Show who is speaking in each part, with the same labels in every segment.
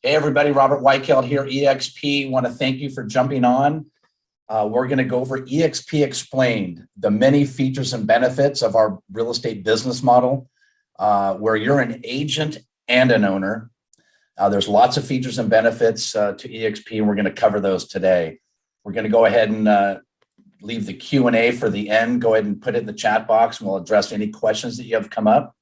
Speaker 1: Hey everybody, Robert Weichelt here, eXp. Want to thank you for jumping on. We're going to go over eXp Explained, the many features and benefits of our real estate business model, where you're an agent and an owner. There's lots of features and benefits to eXp, and we're going to cover those today. We're going to go ahead and leave the Q&A for the end. Go ahead and put it in the chat box, and we'll address any questions that you have come up.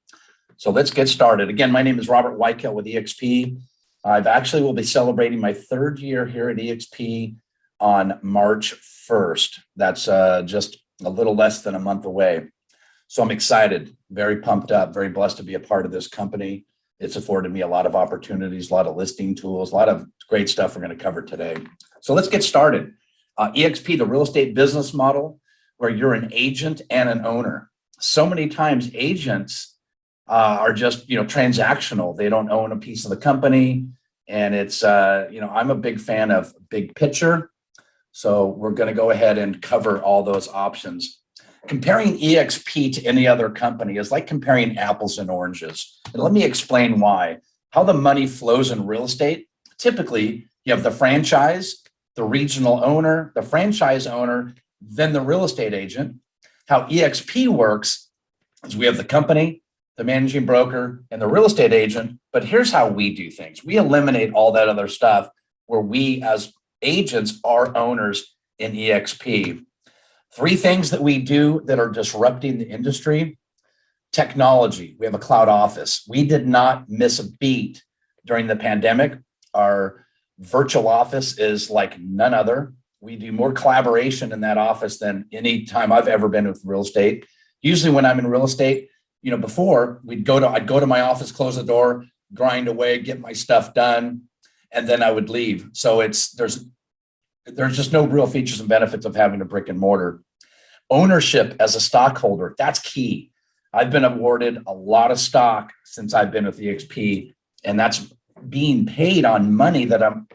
Speaker 1: So let's get started. Again, my name is Robert Weichelt with eXp. I've actually will be celebrating my third year here at eXp on March 1st. That's just a little less than a month away. So I'm excited, very pumped up, very blessed to be a part of this company. It's afforded me a lot of opportunities, a lot of listing tools, a lot of great stuff we're going to cover today. So let's get started. eXp, the real estate business model, where you're an agent and an owner. So many times agents are just, transactional. They don't own a piece of the company. And it's, I'm a big fan of big picture. So we're going to go ahead and cover all those options. Comparing eXp to any other company is like comparing apples and oranges. And let me explain why. How the money flows in real estate. Typically, you have the franchise, the regional owner, the franchise owner, then the real estate agent. How eXp works is we have the company, the managing broker, and the real estate agent. But here's how we do things. We eliminate all that other stuff where we as agents are owners in eXp. 3 things that we do that are disrupting the industry. Technology. We have a cloud office. We did not miss a beat during the pandemic. Our virtual office is like none other. We do more collaboration in that office than any time I've ever been with real estate. Usually when I'm in real estate, before I'd go to my office, close the door, grind away, get my stuff done, and then I would leave. So there's just no real features and benefits of having a brick and mortar. Ownership as a stockholder, that's key. I've been awarded a lot of stock since I've been with eXp, and that's being paid on money that on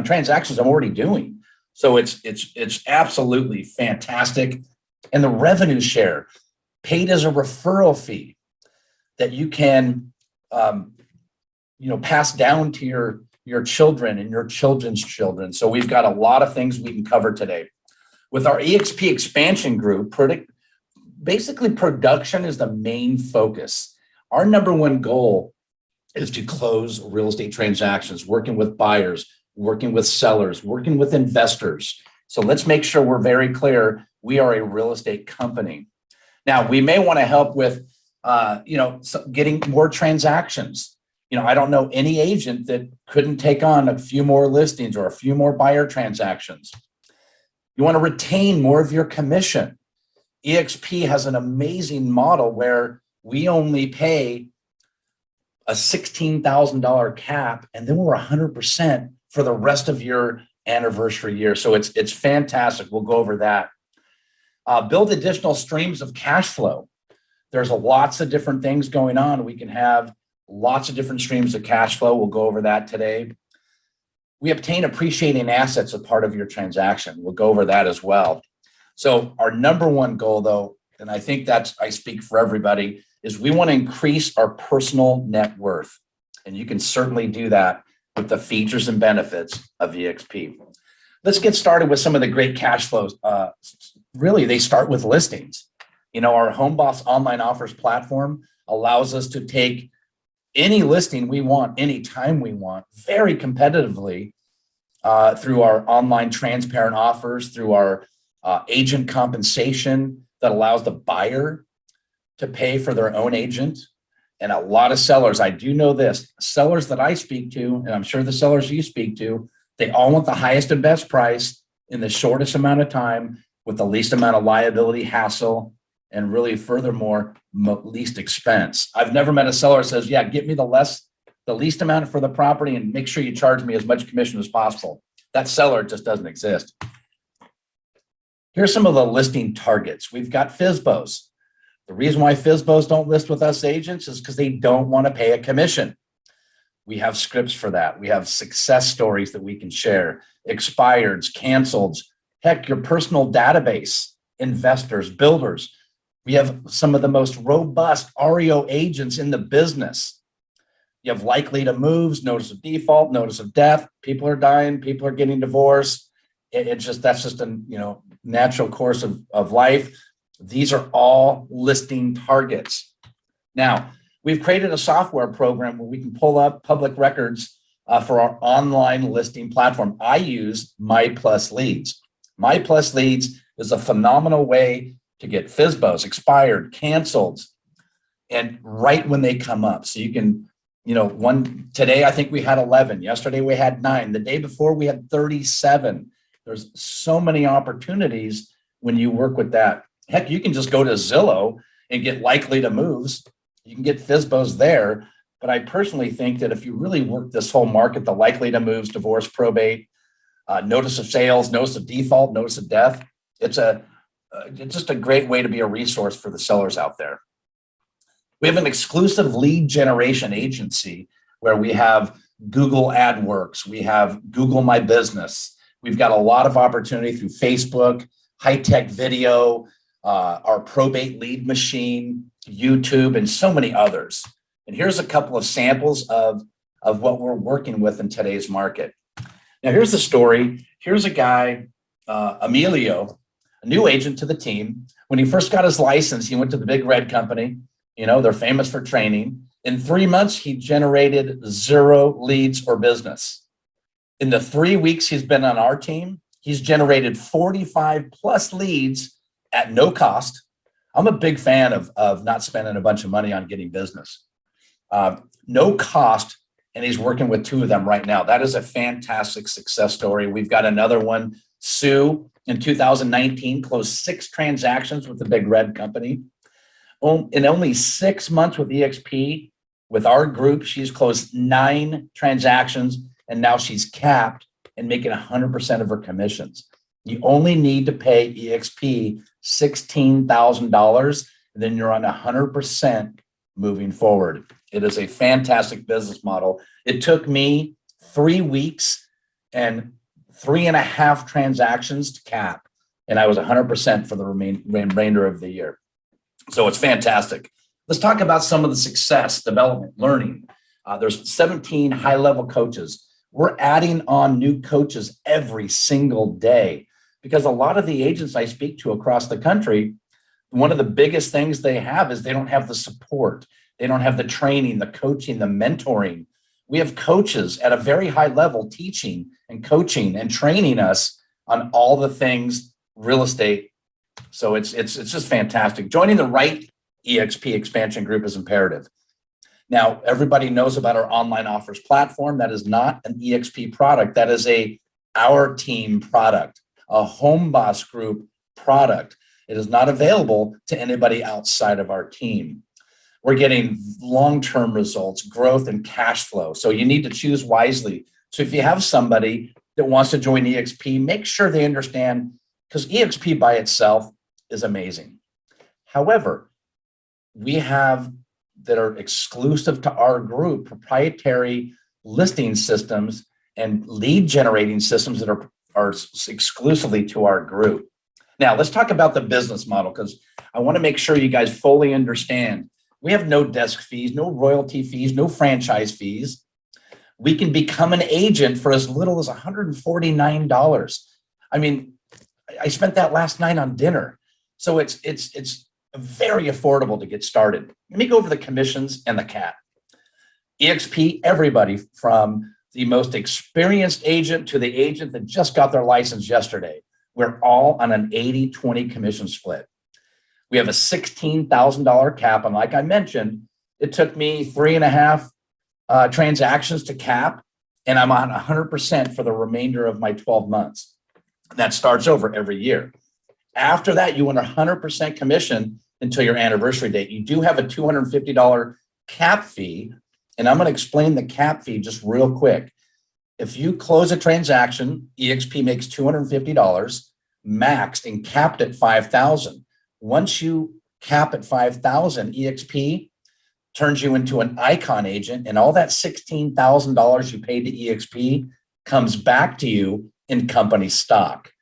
Speaker 1: transactions I'm already doing. So it's absolutely fantastic. And the revenue share, paid as a referral fee that you can, pass down to your children and your children's children. So we've got a lot of things we can cover today. With our eXp expansion group, basically production is the main focus. Our number one goal is to close real estate transactions, working with buyers, working with sellers, working with investors. So let's make sure we're very clear. We are a real estate company. Now, we may want to help with, getting more transactions. I don't know any agent that couldn't take on a few more listings or a few more buyer transactions. You want to retain more of your commission. eXp has an amazing model where we only pay a $16,000 cap, and then we're 100% for the rest of your anniversary year. So it's fantastic. We'll go over that. Build additional streams of cash flow. There's lots of different things going on. We can have lots of different streams of cash flow. I'll go over that today. We obtain appreciating assets as part of your transaction. We'll go over that as well. So our number one goal, though, and I think I speak for everybody, is we want to increase our personal net worth. And you can certainly do that with the features and benefits of eXp. Let's get started with some of the great cash flows. Really, they start with listings. Our Home Boss online offers platform allows us to take any listing we want, anytime we want, very competitively through our online transparent offers, through our agent compensation that allows the buyer to pay for their own agent. And a lot of sellers, I do know this, sellers that I speak to, and I'm sure the sellers you speak to, they all want the highest and best price in the shortest amount of time with the least amount of liability, hassle, and really furthermore, least expense. I've never met a seller that says, yeah, get me the least amount for the property and make sure you charge me as much commission as possible. That seller just doesn't exist. Here's some of the listing targets. We've got FSBOs. The reason why FSBOs don't list with us agents is because they don't want to pay a commission. We have scripts for that. We have success stories that we can share, expireds, canceled, heck, your personal database, investors, builders. We have some of the most robust REO agents in the business. You have likely to moves, notice of default, notice of death. People are dying, people are getting divorced. That's just a natural course of life. These are all listing targets. Now, we've created a software program where we can pull up public records for our online listing platform. I use MyPlusLeads. MyPlusLeads is a phenomenal way to get FSBOs, expired, canceled, and right when they come up. So you can, today I think we had 11. Yesterday we had 9. The day before we had 37. There's so many opportunities when you work with that. Heck, you can just go to Zillow and get likely to moves. You can get FSBOs there. But I personally think that if you really work this whole market, the likely to moves, divorce, probate, notice of sales, notice of default, notice of death, it's just a great way to be a resource for the sellers out there. We have an exclusive lead generation agency where we have Google AdWorks, we have Google My Business. We've got a lot of opportunity through Facebook, high-tech video, our probate lead machine, YouTube, and so many others. And here's a couple of samples of what we're working with in today's market. Now, here's the story. Here's a guy, Emilio, a new agent to the team. When he first got his license, he went to the big red company. They're famous for training. In 3 months, he generated 0 leads or business. In the 3 weeks he's been on our team, he's generated 45 plus leads at no cost. I'm a big fan of not spending a bunch of money on getting business. No cost, and he's working with 2 of them right now. That is a fantastic success story. We've got another one, Sue, in 2019, closed 6 transactions with the big red company. In only 6 months with eXp, with our group, she's closed 9 transactions, and now she's capped and making 100% of her commissions. You only need to pay eXp $16,000, and then you're on 100% moving forward. It is a fantastic business model. It took me 3 weeks and 3.5 transactions to cap, and I was 100% for the remainder of the year. So it's fantastic. Let's talk about some of the success, development, learning. There's 17 high-level coaches. We're adding on new coaches every single day because a lot of the agents I speak to across the country, one of the biggest things they have is they don't have the support. They don't have the training, the coaching, the mentoring. We have coaches at a very high level teaching and coaching and training us on all the things real estate. So it's just fantastic. Joining the right eXp expansion group is imperative. Now, everybody knows about our online offers platform. That is not an eXp product. That is our team product, a Home Boss Group product. It is not available to anybody outside of our team. We're getting long-term results, growth, and cash flow. So you need to choose wisely. So if you have somebody that wants to join eXp, make sure they understand, because eXp by itself is amazing. However, we have that are exclusive to our group, proprietary listing systems and lead generating systems that are exclusively to our group. Now, let's talk about the business model, because I want to make sure you guys fully understand. We have no desk fees, no royalty fees, no franchise fees. We can become an agent for as little as $149. I mean, I spent that last night on dinner. So it's very affordable to get started. Let me go over the commissions and the cap. eXp, everybody from the most experienced agent to the agent that just got their license yesterday, we're all on an 80-20 commission split. We have a $16,000 cap. And like I mentioned, it took me 3.5 transactions to cap, and I'm on 100% for the remainder of my 12 months. That starts over every year. After that, you earn 100% commission until your anniversary date. You do have a $250 cap fee, and I'm going to explain the cap fee just real quick. If you close a transaction, eXp makes $250 maxed and capped at $5,000. Once you cap at $5,000, eXp turns you into an icon agent, and all that $16,000 you paid to eXp comes back to you in company stock.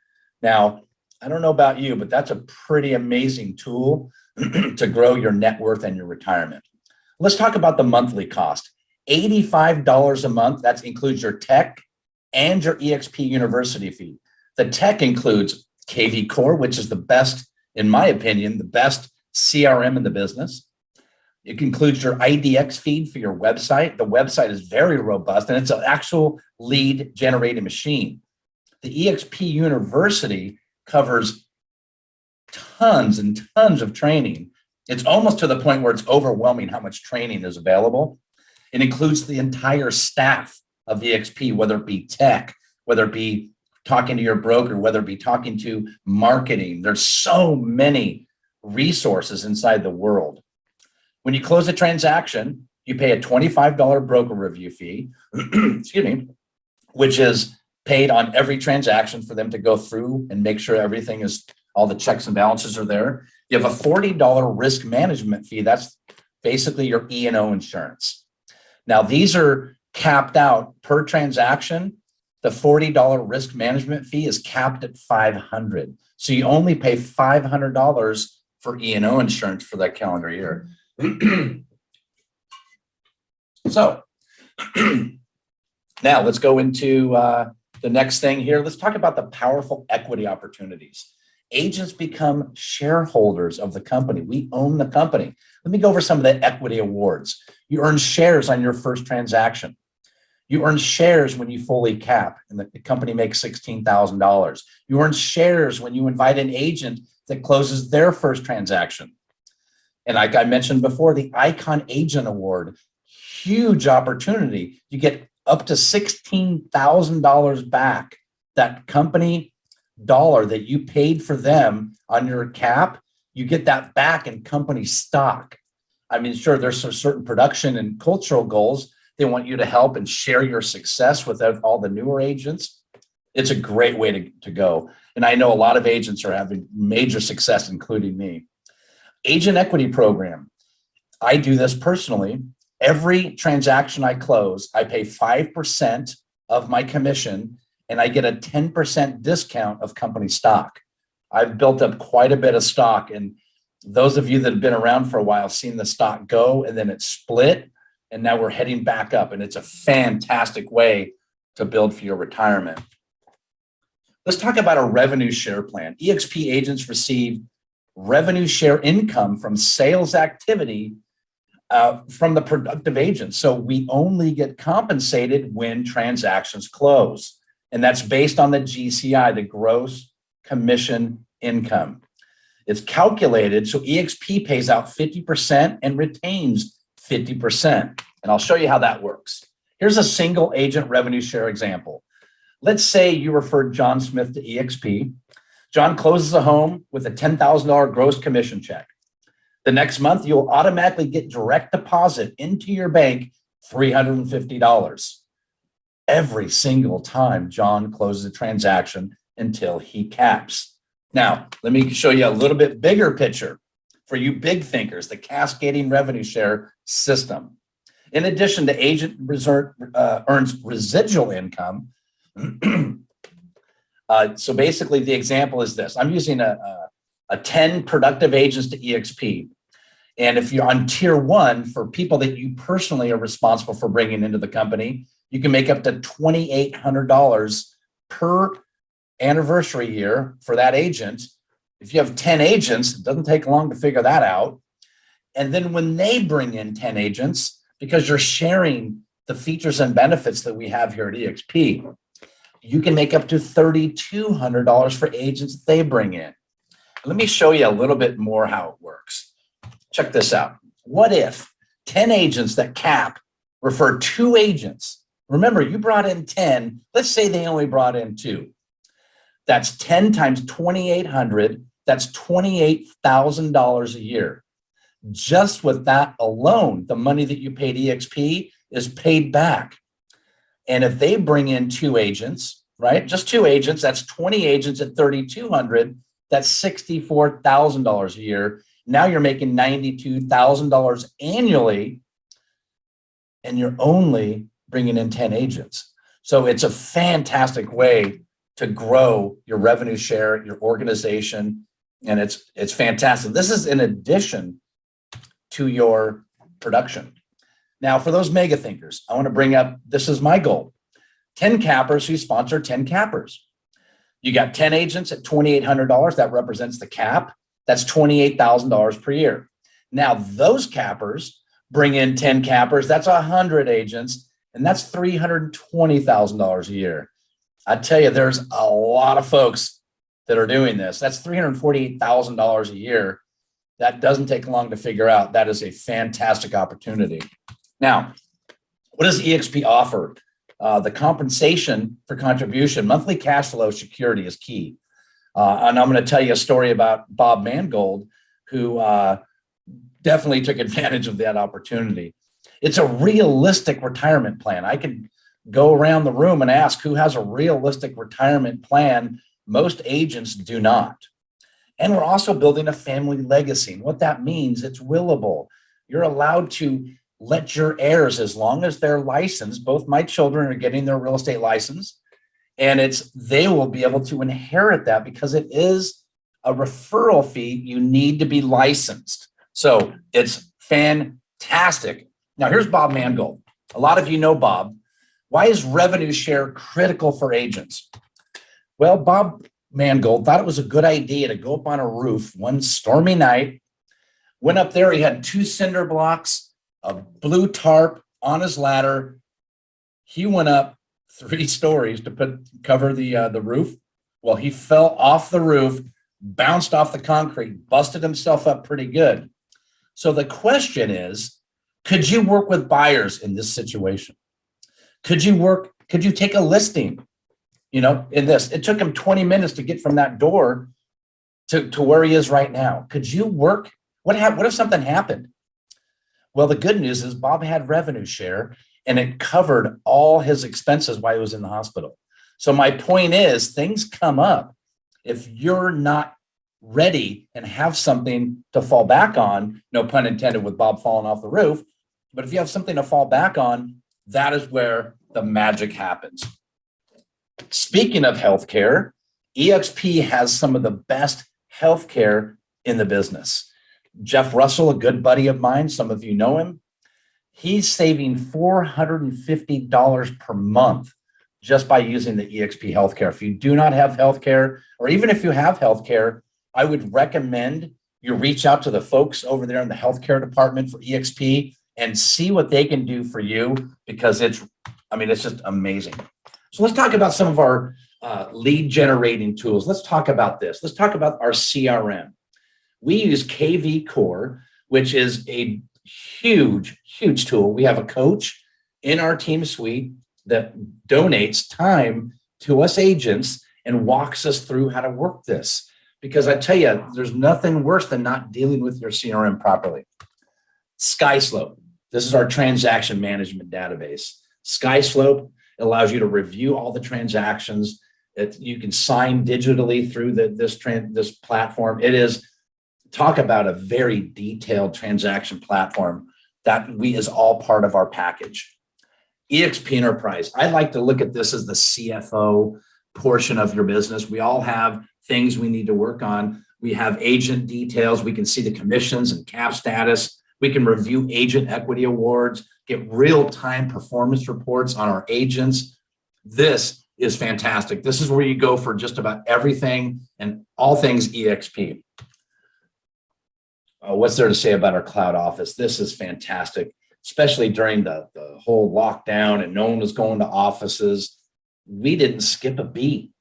Speaker 1: Now, I don't know about you, but that's a pretty amazing tool to grow your net worth and your retirement. Let's talk about the monthly cost. $85 a month. That includes your tech and your eXp University fee. The tech includes KV Core, which is the best, in my opinion, the best CRM in the business. It includes your IDX feed for your website. The website is very robust, and it's an actual lead generating machine. The eXp University covers tons and tons of training. It's almost to the point where it's overwhelming how much training is available. It includes the entire staff of eXp, whether it be tech, whether it be talking to your broker, whether it be talking to marketing. There's so many resources inside the world. When you close a transaction, you pay a $25 broker review fee, excuse me, which is paid on every transaction for them to go through and make sure everything is, all the checks and balances are there. You have a $40 risk management fee. That's basically your E&O insurance. Now, these are capped out per transaction. The $40 risk management fee is capped at $500. So you only pay $500 for E&O insurance for that calendar year. So now let's go into the next thing here. Let's talk about the powerful equity opportunities. Agents become shareholders of the company. We own the company. Let me go over some of the equity awards. You earn shares on your first transaction. You earn shares when you fully cap and the company makes $16,000. You earn shares when you invite an agent that closes their first transaction. And like I mentioned before, the Icon Agent Award, huge opportunity. You get up to $16,000 back. That company dollar that you paid for them on your cap, you get that back in company stock. I mean, sure, there's some certain production and cultural goals. They want you to help and share your success with all the newer agents. It's a great way to go. And I know a lot of agents are having major success, including me. Agent equity program. I do this personally. Every transaction I close, I pay 5% of my commission and I get a 10% discount of company stock. I've built up quite a bit of stock, and those of you that have been around for a while have seen the stock go and then it split, and now we're heading back up, and it's a fantastic way to build for your retirement. Let's talk about a revenue share plan. eXp agents receive revenue share income from sales activity from the productive agents. So we only get compensated when transactions close. And that's based on the GCI, the gross commission income. It's calculated, so eXp pays out 50% and retains 50%. And I'll show you how that works. Here's a single agent revenue share example. Let's say you referred John Smith to eXp. John closes a home with a $10,000 gross commission check. The next month, you'll automatically get direct deposit into your bank, $350. Every single time John closes a transaction until he caps. Now, let me show you a little bit bigger picture for you big thinkers, the cascading revenue share system. In addition, the agent earns residual income. So basically, the example is this. I'm using a 10 productive agents to eXp. And if you're on tier 1, for people that you personally are responsible for bringing into the company, you can make up to $2,800 per anniversary year for that agent. If you have 10 agents, it doesn't take long to figure that out. And then when they bring in 10 agents, because you're sharing the features and benefits that we have here at eXp, you can make up to $3,200 for agents that they bring in. Let me show you a little bit more how it works. Check this out. What if 10 agents that cap refer 2 agents? Remember, you brought in 10. Let's say they only brought in 2. That's 10 times 2,800. That's $28,000 a year. Just with that alone, the money that you paid eXp is paid back. And if they bring in 2 agents, right? Just 2 agents, that's 20 agents at $3,200. That's $64,000 a year. Now you're making $92,000 annually, and you're only bringing in 10 agents. So it's a fantastic way to grow your revenue share, your organization, and it's fantastic. This is in addition to your production. Now, for those mega thinkers, I want to bring up, this is my goal, 10 cappers who sponsor 10 cappers. You got 10 agents at $2,800. That represents the cap. That's $28,000 per year. Now, those cappers bring in 10 cappers. That's 100 agents, and that's $320,000 a year. I tell you, there's a lot of folks that are doing this. That's $348,000 a year. That doesn't take long to figure out. That is a fantastic opportunity. Now, what does eXp offer? The compensation for contribution, monthly cash flow security is key. And I'm going to tell you a story about Bob Mangold, who definitely took advantage of that opportunity. It's a realistic retirement plan. I could go around the room and ask who has a realistic retirement plan. Most agents do not. And we're also building a family legacy. And what that means, it's willable. You're allowed to let your heirs, as long as they're licensed, both my children are getting their real estate license, and they will be able to inherit that because it is a referral fee. You need to be licensed. So it's fantastic. Now here's Bob Mangold. A lot of you know Bob. Why is revenue share critical for agents? Well, Bob Mangold thought it was a good idea to go up on a roof one stormy night. Went up there, he had 2 cinder blocks, a blue tarp on his ladder. He went up 3 stories to cover the roof. Well, he fell off the roof, bounced off the concrete, busted himself up pretty good. So the question is, could you work with buyers in this situation? Could you take a listing? In this, it took him 20 minutes to get from that door to where he is right now. Could you work? What if something happened? Well, the good news is Bob had revenue share and it covered all his expenses while he was in the hospital. So my point is, things come up. If you're not ready and have something to fall back on, no pun intended with Bob falling off the roof, but if you have something to fall back on, that is where the magic happens. Speaking of healthcare, eXp has some of the best healthcare in the business. Jeff Russell, a good buddy of mine, some of you know him, he's saving $450 per month just by using the eXp healthcare. If you do not have healthcare, or even if you have healthcare, I would recommend you reach out to the folks over there in the healthcare department for eXp and see what they can do for you, because it's just amazing. So let's talk about some of our lead generating tools. Let's talk about this. Let's talk about our CRM. We use KV Core, which is a huge, huge tool. We have a coach in our team suite that donates time to us agents and walks us through how to work this. Because I tell you, there's nothing worse than not dealing with your CRM properly. SkySlope. This is our transaction management database. SkySlope allows you to review all the transactions that you can sign digitally through this platform. It is, talk about a very detailed transaction platform that is all part of our package. eXp Enterprise. I like to look at this as the CFO portion of your business. We all have things we need to work on. We have agent details. We can see the commissions and cap status. We can review agent equity awards, get real-time performance reports on our agents. This is fantastic. This is where you go for just about everything and all things eXp. What's there to say about our cloud office? This is fantastic, especially during the whole lockdown and no one was going to offices. We didn't skip a beat.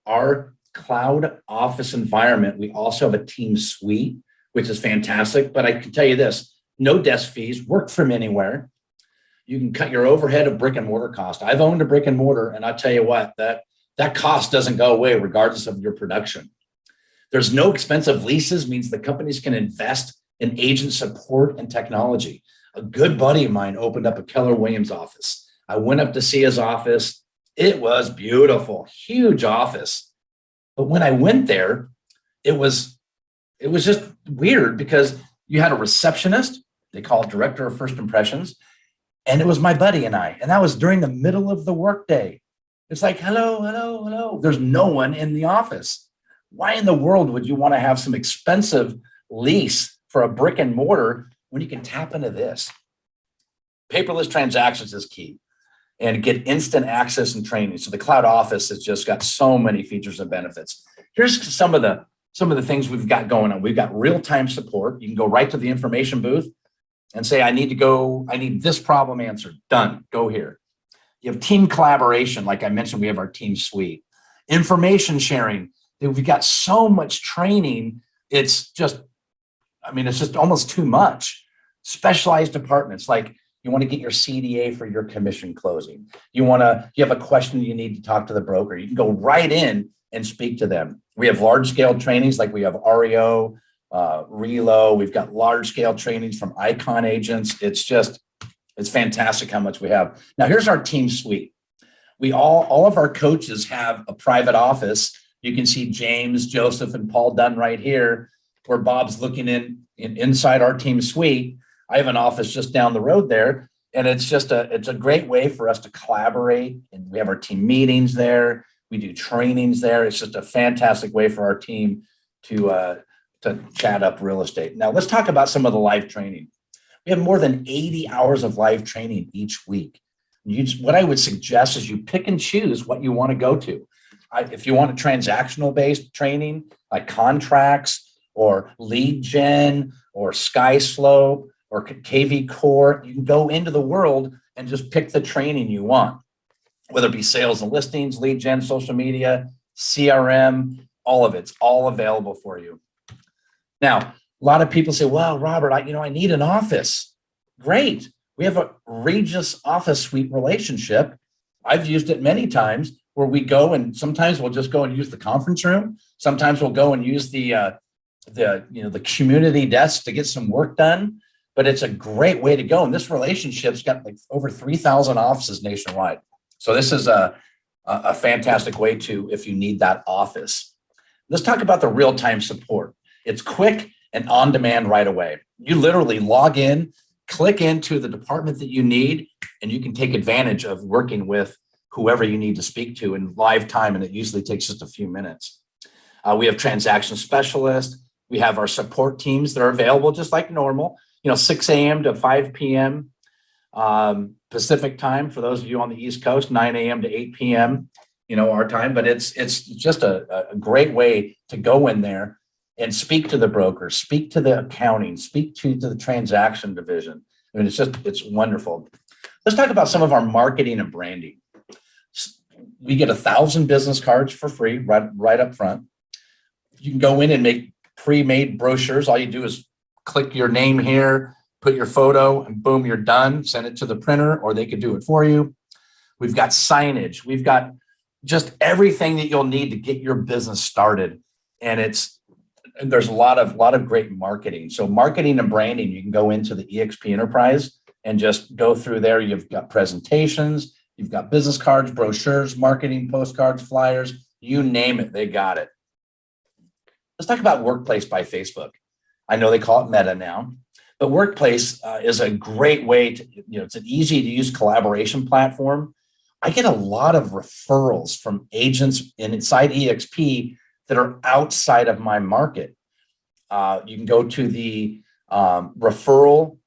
Speaker 1: Our cloud office environment, we also have a team suite, which is fantastic. But I can tell you this, no desk fees, work from anywhere. You can cut your overhead of brick and mortar cost. I've owned a brick and mortar, and I'll tell you what, that cost doesn't go away regardless of your production. There's no expensive leases, means the companies can invest in agent support and technology. A good buddy of mine opened up a Keller Williams office. I went up to see his office. It was beautiful, huge office. But when I went there, it was just weird because you had a receptionist, they call it director of first impressions, and it was my buddy and I, and that was during the middle of the workday. It's like, hello, hello, hello. There's no one in the office. Why in the world would you want to have some expensive lease for a brick and mortar when you can tap into this? paperless transactions is key, and get instant access and training. So the cloud office has just got so many features and benefits. Here's some of the things we've got going on. We've got real-time support. You can go right to the information booth and say, I need this problem answered. Done, go here. You have team collaboration. Like I mentioned, we have our team suite. Information sharing. We've got so much training. It's just almost too much. Specialized departments, like you want to get your CDA for your commission closing. You have a question you need to talk to the broker. You can go right in and speak to them. We have large scale trainings, like we have REO, Relo. We've got large scale trainings from Icon agents. It's fantastic how much we have. Now here's our team suite. All of our coaches have a private office. You can see James, Joseph, and Paul Dunn right here, where Bob's looking inside our team suite. I have an office just down the road there, and it's a great way for us to collaborate. And we have our team meetings there. We do trainings there. It's just a fantastic way for our team to chat up real estate. Now let's talk about some of the live training. We have more than 80 hours of live training each week. What I would suggest is you pick and choose what you want to go to. If you want a transactional based training like contracts or lead gen or SkySlope or KV Core, you can go into the world and just pick the training you want, whether it be sales and listings, lead gen, social media, CRM, all of it's all available for you. Now, a lot of people say, well, Robert, I need an office. Great. We have a Regus office suite relationship. I've used it many times where we go, and sometimes we'll just go and use the conference room. Sometimes we'll go and use the community desk to get some work done. But it's a great way to go. And this relationship's got like over 3,000 offices nationwide. So this is a fantastic way if you need that office. Let's talk about the real-time support. It's quick and on demand right away. You literally log in, click into the department that you need, and you can take advantage of working with whoever you need to speak to in live time, and it usually takes just a few minutes. We have transaction specialists. We have our support teams that are available just like normal, 6 a.m. to 5 p.m. Pacific time for those of you on the East Coast, 9 a.m. to 8 p.m., our time. But it's just a great way to go in there and speak to the broker, speak to the accounting, speak to the transaction division. It's wonderful. Let's talk about some of our marketing and branding. We get 1,000 business cards for free right up front. You can go in and make pre-made brochures. All you do is click your name here, put your photo, and boom, you're done. Send it to the printer, or they could do it for you. We've got signage. We've got just everything that you'll need to get your business started. And there's a lot of great marketing. So marketing and branding, you can go into the eXp Enterprise and just go through there. You've got presentations, you've got business cards, brochures, marketing, postcards, flyers, you name it, they got it. Let's talk about Workplace by Facebook. I know they call it Meta now, but Workplace is a great way to, it's an easy to use collaboration platform. I get a lot of referrals from agents inside eXp that are outside of my market. You can go to the referral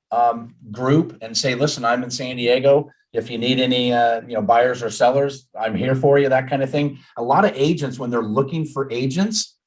Speaker 1: group and say, listen, I'm in San Diego. If you need any buyers or sellers, I'm here for you, that kind of thing. A lot of agents, when they're looking for agents,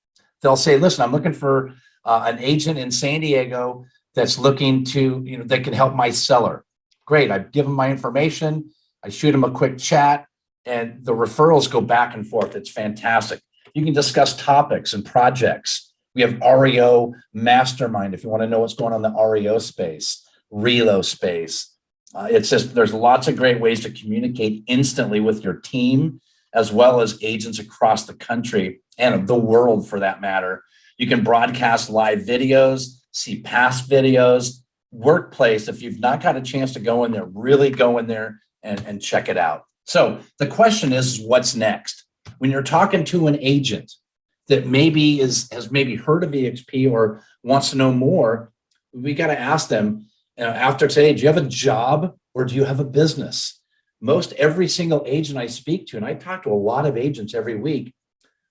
Speaker 1: they'll say, listen, I'm looking for an agent in San Diego that's looking to, that can help my seller. Great, I give them my information, I shoot them a quick chat, and the referrals go back and forth. It's fantastic. You can discuss topics and projects. We have REO Mastermind if you want to know what's going on in the REO space, Relo space. There's lots of great ways to communicate instantly with your team, as well as agents across the country and the world for that matter. You can broadcast live videos, see past videos. Workplace, if you've not got a chance to go in there, really go in there and check it out. So the question is, what's next? When you're talking to an agent that maybe has heard of eXp or wants to know more, we got to ask them, after today, do you have a job or do you have a business? Most every single agent I speak to, and I talk to a lot of agents every week,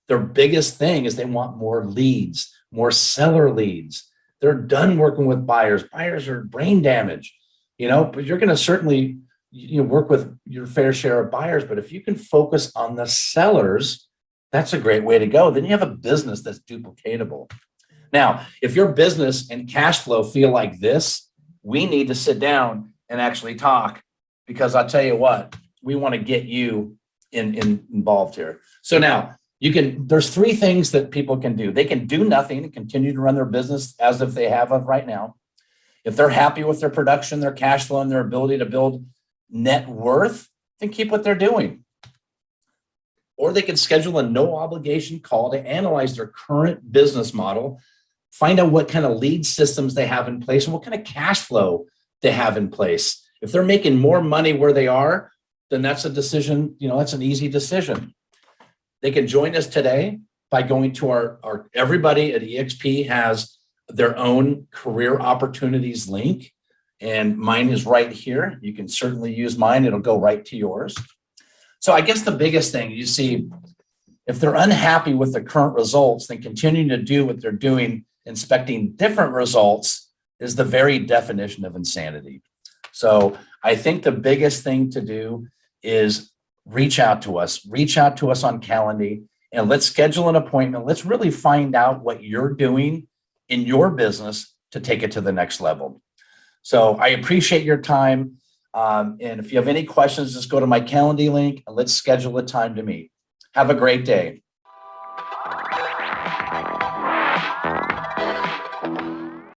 Speaker 1: their biggest thing is they want more leads, more seller leads. They're done working with buyers. Buyers are brain damaged. but you're going to certainly work with your fair share of buyers. But if you can focus on the sellers, that's a great way to go. Then you have a business that's duplicatable. Now, if your business and cash flow feel like this, we need to sit down and actually talk, because I'll tell you what, we want to get you involved here. So now there's three things that people can do. They can do nothing and continue to run their business as if they have of right now. If they're happy with their production, their cash flow, and their ability to build net worth, then keep what they're doing. Or they can schedule a no obligation call to analyze their current business model, find out what kind of lead systems they have in place and what kind of cash flow they have in place. If they're making more money where they are, then that's a decision, that's an easy decision. They can join us today by going to our everybody at eXp has their own career opportunities link, and mine is right here. You can certainly use mine. It'll go right to yours. So I guess the biggest thing you see, if they're unhappy with the current results, then continuing to do what they're doing, expecting different results, is the very definition of insanity. So I think the biggest thing to do is reach out to us on Calendly, and let's schedule an appointment. Let's really find out what you're doing in your business to take it to the next level. So I appreciate your time. And if you have any questions, just go to my Calendly link and let's schedule a time to meet. Have a great day.